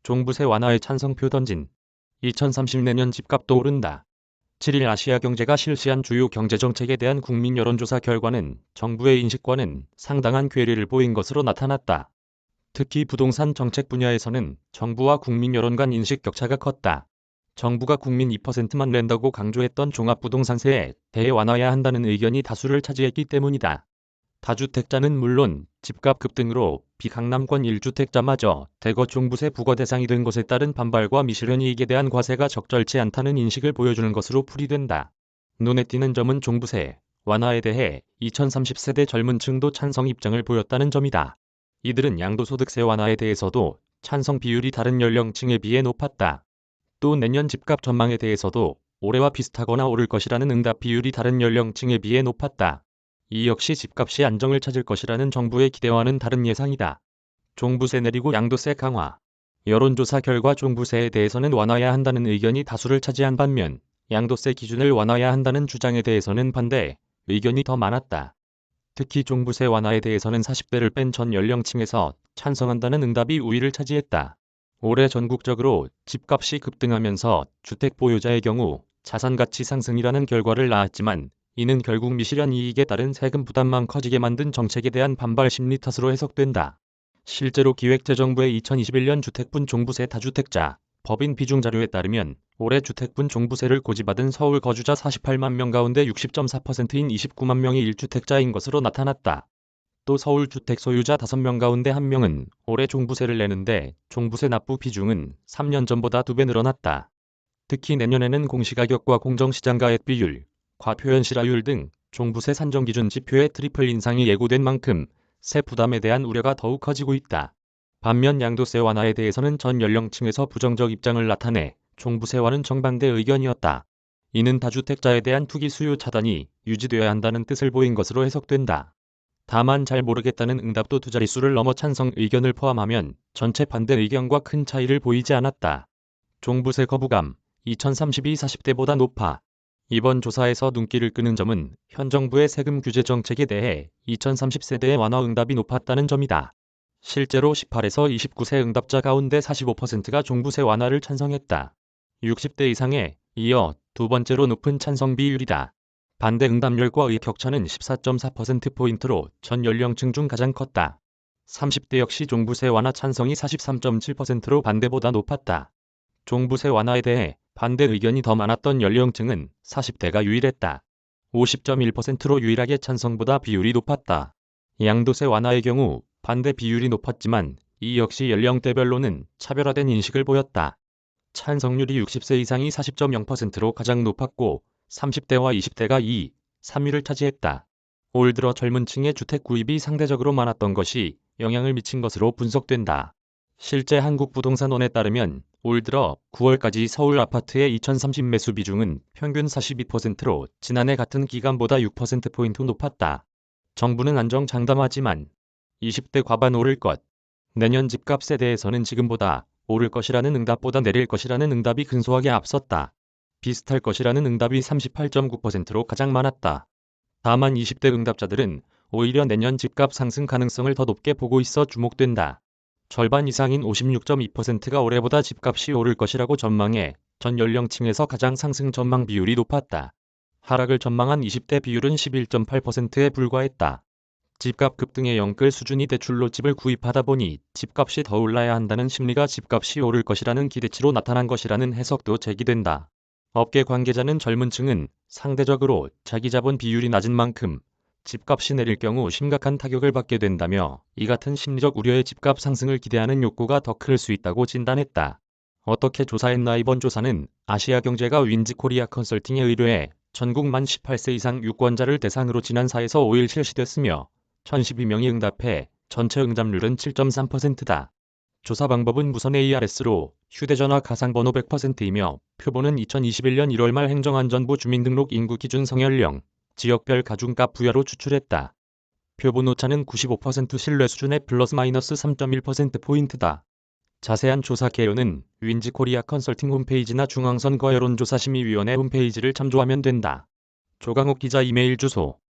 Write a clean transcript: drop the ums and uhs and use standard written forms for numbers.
종부세 완화에 찬성표 던진. 2030내년 집값도 오른다. 7일 아시아경제가 실시한 주요 경제정책에 대한 국민 여론조사 결과는 정부의 인식과는 상당한 괴리를 보인 것으로 나타났다. 특히 부동산 정책 분야에서는 정부와 국민 여론 간 인식 격차가 컸다. 정부가 국민 2%만 낸다고 강조했던 종합부동산세에 대해 완화해야 한다는 의견이 다수를 차지했기 때문이다. 다주택자는 물론 집값 급등으로 비강남권 1주택자마저 대거 종부세 부과 대상이 된 것에 따른 반발과 미실현 이익에 대한 과세가 적절치 않다는 인식을 보여주는 것으로 풀이된다. 눈에 띄는 점은 종부세 완화에 대해 2030세대 젊은 층도 찬성 입장을 보였다는 점이다. 이들은 양도소득세 완화에 대해서도 찬성 비율이 다른 연령층에 비해 높았다. 또 내년 집값 전망에 대해서도 올해와 비슷하거나 오를 것이라는 응답 비율이 다른 연령층에 비해 높았다. 이 역시 집값이 안정을 찾을 것이라는 정부의 기대와는 다른 예상이다. 종부세 내리고 양도세 강화. 여론조사 결과 종부세에 대해서는 완화해야 한다는 의견이 다수를 차지한 반면 양도세 기준을 완화해야 한다는 주장에 대해서는 반대 의견이 더 많았다. 특히 종부세 완화에 대해서는 40대를 뺀 전 연령층에서 찬성한다는 응답이 우위를 차지했다. 올해 전국적으로 집값이 급등하면서 주택 보유자의 경우 자산가치 상승이라는 결과를 낳았지만 이는 결국 미실현 이익에 따른 세금 부담만 커지게 만든 정책에 대한 반발 심리 탓으로 해석된다. 실제로 기획재정부의 2021년 주택분 종부세 다주택자 법인 비중 자료에 따르면 올해 주택분 종부세를 고지받은 서울 거주자 48만 명 가운데 60.4%인 29만 명이 1주택자인 것으로 나타났다. 또 서울 주택 소유자 5명 가운데 1명은 올해 종부세를 내는데 종부세 납부 비중은 3년 전보다 2배 늘어났다. 특히 내년에는 공시가격과 공정시장가액 비율, 과표현 실화율 등 종부세 산정 기준 지표의 트리플 인상이 예고된 만큼 세 부담에 대한 우려가 더욱 커지고 있다. 반면 양도세 완화에 대해서는 전 연령층에서 부정적 입장을 나타내 종부세와는 정반대 의견이었다. 이는 다주택자에 대한 투기 수요 차단이 유지되어야 한다는 뜻을 보인 것으로 해석된다. 다만 잘 모르겠다는 응답도 두 자릿수를 넘어 찬성 의견을 포함하면 전체 반대 의견과 큰 차이를 보이지 않았다. 종부세 거부감 2032 40대보다 높아. 이번 조사에서 눈길을 끄는 점은 현 정부의 세금 규제 정책에 대해 2030세대의 완화 응답이 높았다는 점이다. 실제로 18에서 29세 응답자 가운데 45%가 종부세 완화를 찬성했다. 60대 이상에 이어 두 번째로 높은 찬성 비율이다. 반대 응답률과의 격차는 14.4%포인트로 전 연령층 중 가장 컸다. 30대 역시 종부세 완화 찬성이 43.7%로 반대보다 높았다. 종부세 완화에 대해 반대 의견이 더 많았던 연령층은 40대가 유일했다. 50.1%로 유일하게 찬성보다 비율이 높았다. 양도세 완화의 경우 반대 비율이 높았지만 이 역시 연령대별로는 차별화된 인식을 보였다. 찬성률이 60세 이상이 40.0%로 가장 높았고 30대와 20대가 2, 3위를 차지했다. 올 들어 젊은 층의 주택 구입이 상대적으로 많았던 것이 영향을 미친 것으로 분석된다. 실제 한국부동산원에 따르면 올 들어 9월까지 서울 아파트의 2030 매수 비중은 평균 42%로 지난해 같은 기간보다 6%포인트 높았다. 정부는 안정 장담하지만 20대 과반 오를 것, 내년 집값에 대해서는 지금보다 오를 것이라는 응답보다 내릴 것이라는 응답이 근소하게 앞섰다. 비슷할 것이라는 응답이 38.9%로 가장 많았다. 다만 20대 응답자들은 오히려 내년 집값 상승 가능성을 더 높게 보고 있어 주목된다. 절반 이상인 56.2%가 올해보다 집값이 오를 것이라고 전망해 전 연령층에서 가장 상승 전망 비율이 높았다. 하락을 전망한 20대 비율은 11.8%에 불과했다. 집값 급등의 영끌 수준이 대출로 집을 구입하다 보니 집값이 더 올라야 한다는 심리가 집값이 오를 것이라는 기대치로 나타난 것이라는 해석도 제기된다. 업계 관계자는 젊은 층은 상대적으로 자기 자본 비율이 낮은 만큼 집값이 내릴 경우 심각한 타격을 받게 된다며 이 같은 심리적 우려에 집값 상승을 기대하는 욕구가 더 클 수 있다고 진단했다. 어떻게 조사했나? 이번 조사는 아시아경제가 윈지코리아 컨설팅에 의뢰해 전국 만 18세 이상 유권자를 대상으로 지난 4에서 5일 실시됐으며 1012명이 응답해 전체 응답률은 7.3%다. 조사 방법은 무선 ARS로 휴대전화 가상번호 100%이며 표본은 2021년 1월 말 행정안전부 주민등록 인구 기준 성연령, 지역별 가중값 부여로 추출했다. 표본 오차는 95% 신뢰 수준의 플러스 마이너스 3.1%포인트다. 자세한 조사 개요는 윈지코리아 컨설팅 홈페이지나 중앙선거 여론조사심의위원회 홈페이지를 참조하면 된다. 조강욱 기자 이메일 주소